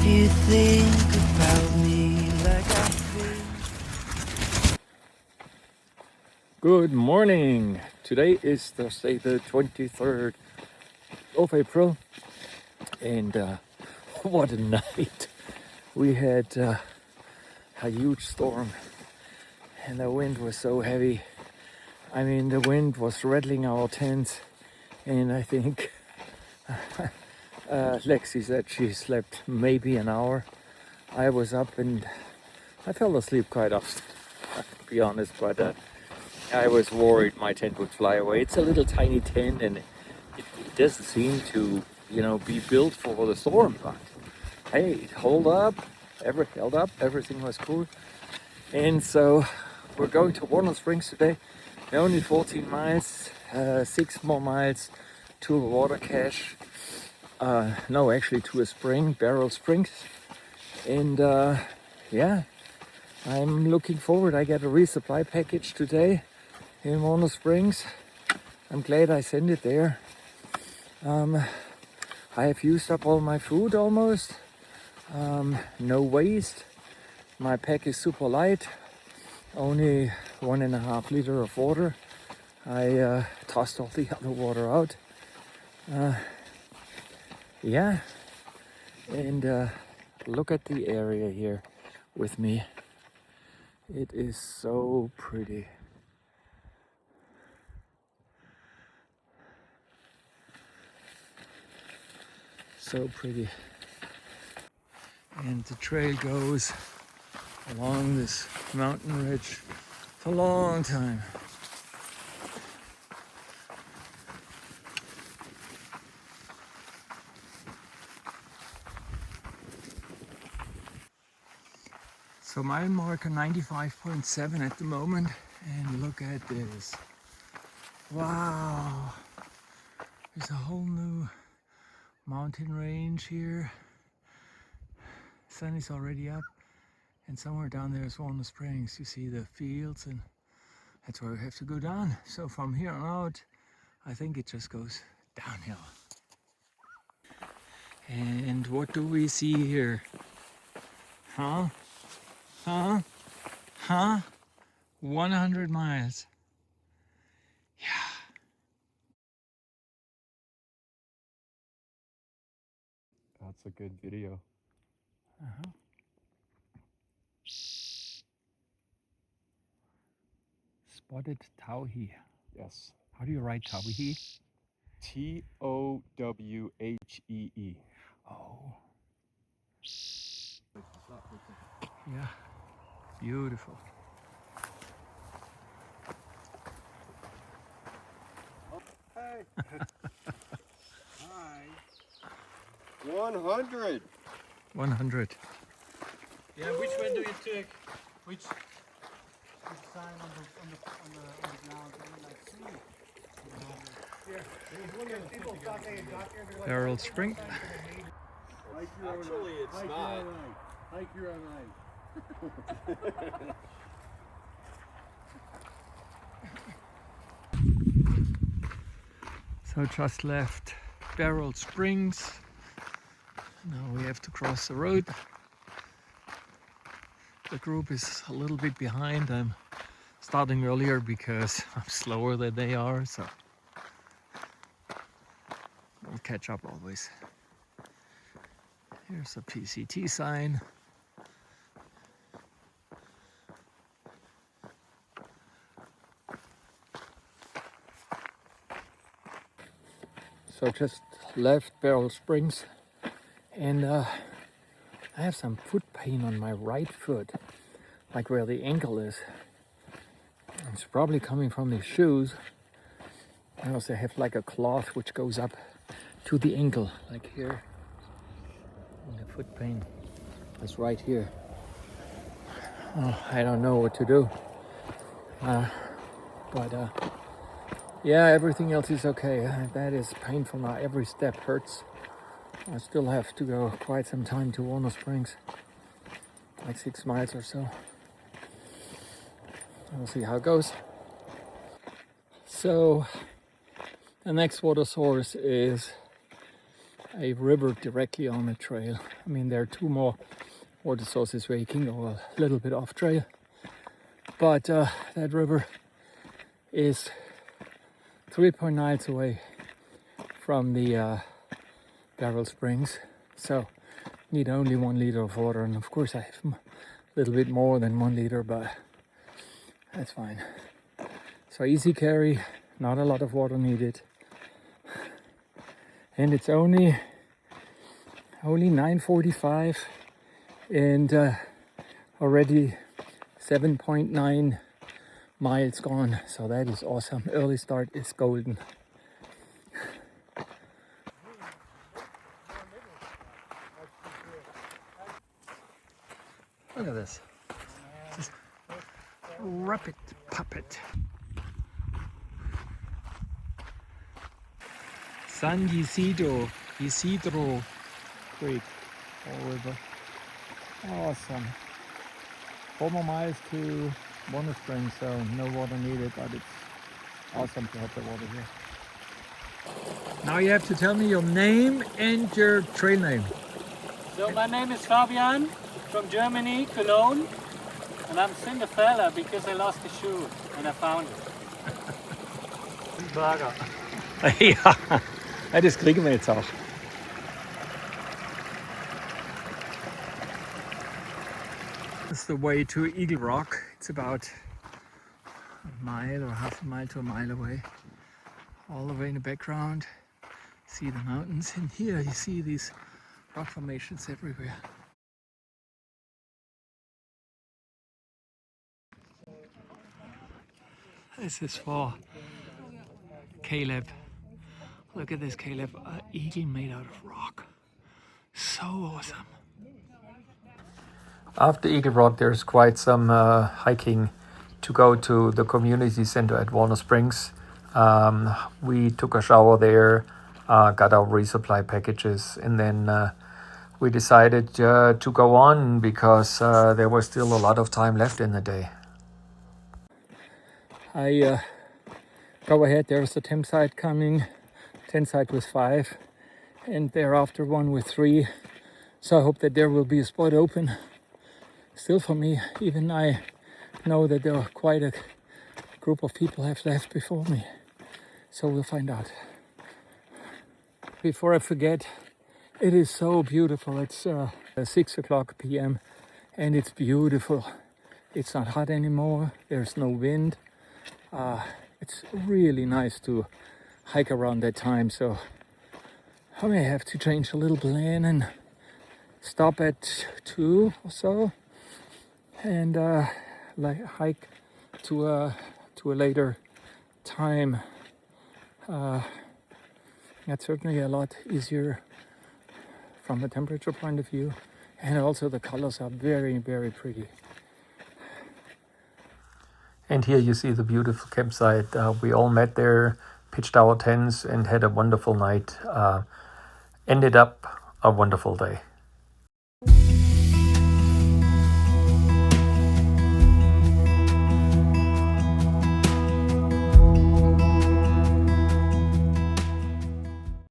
if you think about me like I feel. Good morning. Today is Thursday the 23rd of April and what a night. We had a huge storm and the wind was so heavy. I mean, the wind was rattling our tents, and I think Lexi said she slept maybe an hour. I was up and I fell asleep quite often, to be honest, but I was worried my tent would fly away. It's a little tiny tent and it doesn't seem to, be built for the storm, but hey, it held up, everything was cool. And so we're going to Warner Springs today. Only 14 miles, 6 more miles to a water cache. No, actually to a spring, Barrel Springs. And yeah, I'm looking forward. I get a resupply package today in Warner Springs. I'm glad I sent it there. I have used up all my food almost. No waste. My pack is super light. Only 1.5 liters of water. I tossed all the other water out. Yeah, and look at the area here with me. It is so pretty. So pretty. And the trail goes along this mountain ridge for a long time. So mile marker 95.7 at the moment, and look at this. Wow! There's a whole new mountain range here. Sun is already up, and somewhere down there is Warner Springs. You see the fields, and that's where we have to go down. So from here on out, I think it just goes downhill. And what do we see here? Huh? 100 miles. Yeah. That's a good video. Spotted towhee. Yes. How do you write towhee? Towhee. Oh. Yeah. Beautiful. Hey. Hi. 100. 100. Yeah, which one do you take? Which sign on the ground? Like three. Yeah. Barrel Spring. Actually, it's not. Hike your own line. So just left Barrel Springs. Now we have to cross the road. The group is a little bit behind. I'm starting earlier because I'm slower than they are, so we'll catch up always. Here's a PCT sign. So just left Barrel Springs, and I have some foot pain on my right foot, like where the ankle is. It's probably coming from the shoes. I also have like a cloth which goes up to the ankle, like here. And the foot pain is right here. Oh, I don't know what to do. But yeah, everything else is okay. That is painful now. Every step hurts. I still have to go quite some time to Warner Springs, like 6 miles or so. We'll see how it goes. So the next water source is a river directly on the trail. I mean, there are two more water sources where you can go a little bit off trail, but that river is 3.9 miles away from the Barrel Springs, so need only 1 liter of water. And of course I have a little bit more than 1 liter, but that's fine. So easy carry, not a lot of water needed, and it's only 9:45 and already 7.9 miles gone, so that is awesome. Early start is golden. Look at this. Just rapid puppet. San Isidro Creek or river. Awesome. 4 more miles to Bonus Springs, so no water needed, but it's awesome to have the water here. Now you have to tell me your name and your trail name. So my name is Fabian from Germany, Cologne, and I'm Cinderfella because I lost a shoe and I found it. Burger. Ja, das kriegen wir jetzt auch. This is the way to Eagle Rock. It's about a mile or half a mile to a mile away. All the way in the background, see the mountains, and here you see these rock formations everywhere. This is for Caleb. Look at this, Caleb. An eagle made out of rock. So awesome. After Eagle Rock, there's quite some hiking to go to the community center at Warner Springs. We took a shower there, got our resupply packages, and then we decided to go on because there was still a lot of time left in the day. I go ahead, there's a 10 site coming, 10 site with 5, and thereafter one with 3. So I hope that there will be a spot open still for me. Even I know that there are quite a group of people have left before me. So we'll find out. Before I forget, it is so beautiful. It's 6 o'clock p.m. and it's beautiful. It's not hot anymore. There's no wind. It's really nice to hike around that time. So I may have to change a little plan and stop at 2 or so and hike to a later time. That's certainly a lot easier from a temperature point of view, and also the colors are very, very pretty. And here you see the beautiful campsite. We all met there, pitched our tents, and had a wonderful night. Ended up a wonderful day.